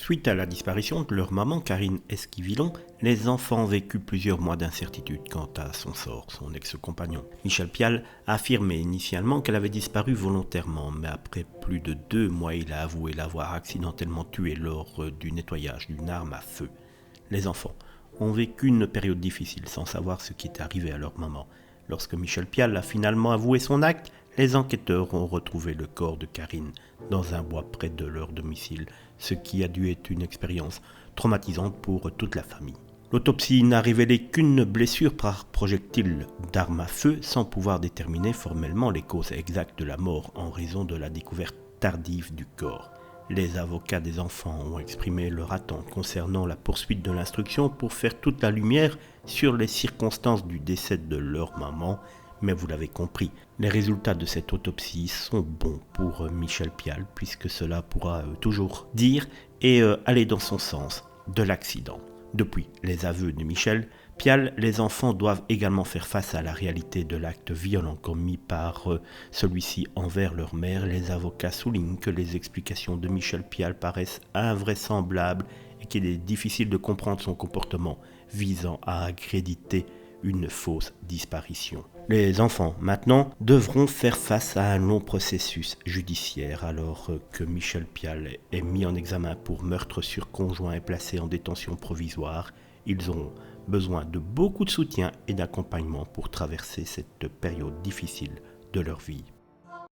Suite à la disparition de leur maman Karine Esquivillon, les enfants ont vécu plusieurs mois d'incertitude quant à son sort. Son ex-compagnon Michel Pial a affirmé initialement qu'elle avait disparu volontairement, mais après plus de 2 mois, il a avoué l'avoir accidentellement tuée lors du nettoyage d'une arme à feu. Les enfants ont vécu une période difficile sans savoir ce qui était arrivé à leur maman. Lorsque Michel Pial a finalement avoué son acte, les enquêteurs ont retrouvé le corps de Karine dans un bois près de leur domicile, ce qui a dû être une expérience traumatisante pour toute la famille. L'autopsie n'a révélé qu'une blessure par projectile d'arme à feu sans pouvoir déterminer formellement les causes exactes de la mort en raison de la découverte tardive du corps. Les avocats des enfants ont exprimé leur attente concernant la poursuite de l'instruction pour faire toute la lumière sur les circonstances du décès de leur maman. Mais vous l'avez compris, les résultats de cette autopsie sont bons pour Michel Pial puisque cela pourra toujours dire et aller dans son sens de l'accident. Depuis les aveux de Michel Pial, les enfants doivent également faire face à la réalité de l'acte violent commis par celui-ci envers leur mère. Les avocats soulignent que les explications de Michel Pial paraissent invraisemblables et qu'il est difficile de comprendre son comportement visant à accréditer une fausse disparition. Les enfants, maintenant, devront faire face à un long processus judiciaire alors que Michel Pial est mis en examen pour meurtre sur conjoint et placé en détention provisoire. Ils auront besoin de beaucoup de soutien et d'accompagnement pour traverser cette période difficile de leur vie.